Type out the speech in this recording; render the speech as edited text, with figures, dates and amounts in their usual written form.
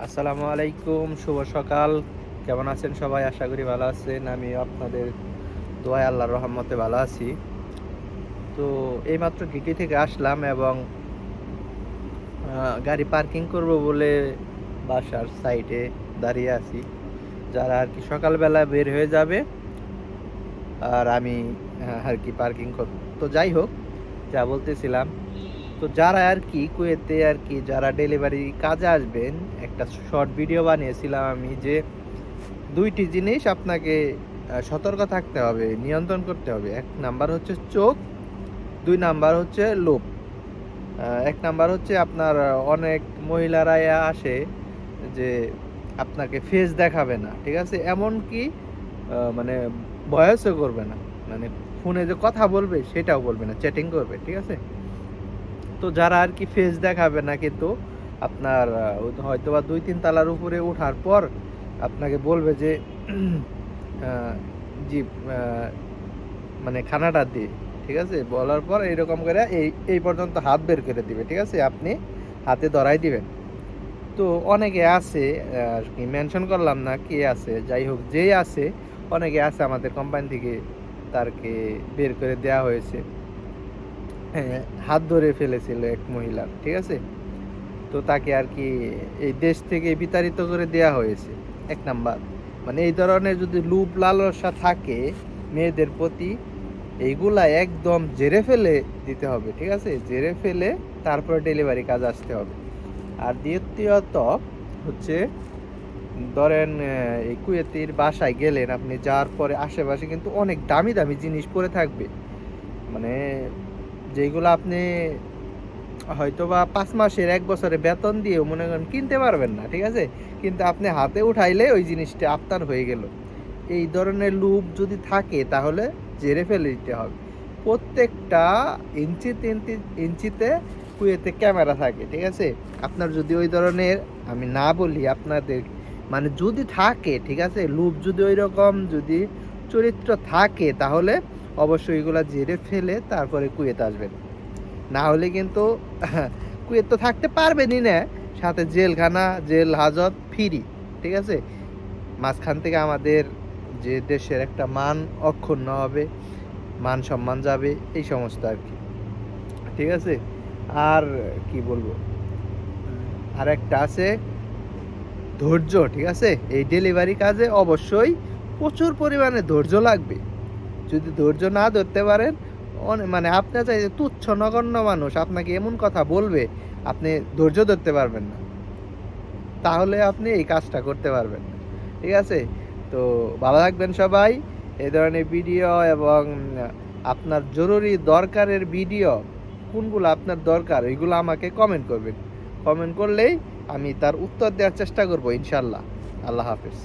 আসসালামু আলাইকুম, শুভ সকাল। কেমন আছেন সবাই? আশা করি ভালো আছেন। আমি আপনাদের দোয়ায় আল্লাহর রহমতে ভালো আছি। তো এইমাত্র ডিউটি থেকে আসলাম এবং গাড়ি পার্কিং করব বলে বাসার সাইডে দাঁড়িয়ে আছি। যারা আর কি সকালবেলা বের হয়ে যাবে আর আমি আর কি পার্কিং করব। তো যাই হোক, যা বলতেছিলাম, তো যারা আর কি কুয়েতে আর কি যারা ডেলিভারি কাজে আসবেন, একটা শর্ট ভিডিও বানিয়েছিলাম আমি যে দুইটি জিনিস আপনাকে সতর্ক থাকতে হবে, নিয়ন্ত্রণ করতে হবে। এক নাম্বার হচ্ছে চোখ, দুই নাম্বার হচ্ছে লোভ। এক নাম্বার হচ্ছে আপনার অনেক মহিলারা আসে যে আপনাকে ফেস দেখাবে না, ঠিক আছে? এমনকি মানে ভয়েসও করবে না, মানে ফোনে যে কথা বলবে সেটাও বলবে না, চ্যাটিং করবে, ঠিক আছে? তো যারা আর কি ফেস দেখাবে না, কিন্তু আপনার হয়তো বা 2-3 তালার উপরে ওঠার পর আপনাকে বলবে যে আহ, জি, মানে খানাটা দিয়ে, ঠিক আছে? বলার পর এইরকম করে এই এই পর্যন্ত হাত বের করে দিবে, ঠিক আছে? আপনি হাতে ধরাই দিবেন। তো অনেকে আছে, আর কি মেনশন করলাম না কে আছে, যাই হোক যেই আছে, অনেকে আছে আমাদের কোম্পানি থেকে তারকে বের করে দেওয়া হয়েছে। হ্যাঁ, হাত ধরে ফেলেছিল এক মহিলা, ঠিক আছে? তো তাকে আর কি এই দেশ থেকে বিতাড়িত করে দেয়া হয়েছে। এক নাম্বার, মানে এই ধরনের যদি লোভ লালসা থাকে মেয়েদের প্রতি, এইগুলা একদম জেরে ফেলে দিতে হবে, ঠিক আছে? জেরে ফেলে তারপর ডেলিভারি কাজ আসতে হবে। আর দ্বিতীয়ত হচ্ছে, ধরেন এই কুয়েতির বাসায় গেলেন আপনি, যাওয়ার পরে আশেপাশে কিন্তু অনেক দামি দামি জিনিস পড়ে থাকবে, মানে যেগুলো আপনি হয়তোবা 5 মাসের 1 বছরের বেতন দিয়েও মনে করেন কিনতে পারবেন না, ঠিক আছে? কিন্তু আপনি হাতে উঠাইলে ওই জিনিসটা আপনার হয়ে গেল। এই ধরনের লোভ যদি থাকে তাহলে ঝেড়ে ফেলে দিতে হবে। প্রত্যেকটা ইঞ্চিতে কুয়েতে ক্যামেরা থাকে, ঠিক আছে? আপনার যদি ওই ধরনের, আমি না বলি আপনাদের, মানে যদি থাকে, ঠিক আছে, লোভ যদি ওই রকম যদি চরিত্র থাকে, তাহলে অবশ্যই এগুলা ঝেড়ে ফেলে তারপরে কুয়েতে আসবেন। না হলে কিন্তু কুয়েত তো থাকতে পারবেনই না, সাথে জেলখানা, জেল হাজত ফ্রি, ঠিক আছে? মাঝখান থেকে আমাদের যে দেশের একটা মান অক্ষুণ্ণ হবে, মান সম্মান যাবে, এই সমস্ত আর কি, ঠিক আছে? আর কি বলবো, আর একটা আছে ধৈর্য, ঠিক আছে? এই ডেলিভারি কাজে অবশ্যই প্রচুর পরিমাণে ধৈর্য লাগবে। যদি ধৈর্য না ধরতে পারেন, মানে আপনার চাই তুচ্ছ নগণ্য মানুষ আপনাকে এমন কথা বলবে, আপনি ধৈর্য ধরতে পারবেন না, তাহলে আপনি এই কাজটা করতে পারবেন না, ঠিক আছে? তো ভালো থাকবেন সবাই। এই ধরনের ভিডিও এবং আপনার জরুরি দরকারের ভিডিও কোনগুলো আপনার দরকার, এগুলো আমাকে কমেন্ট করবেন। কমেন্ট করলেই আমি তার উত্তর দেওয়ার চেষ্টা করব ইনশাল্লাহ। আল্লাহ হাফেজ।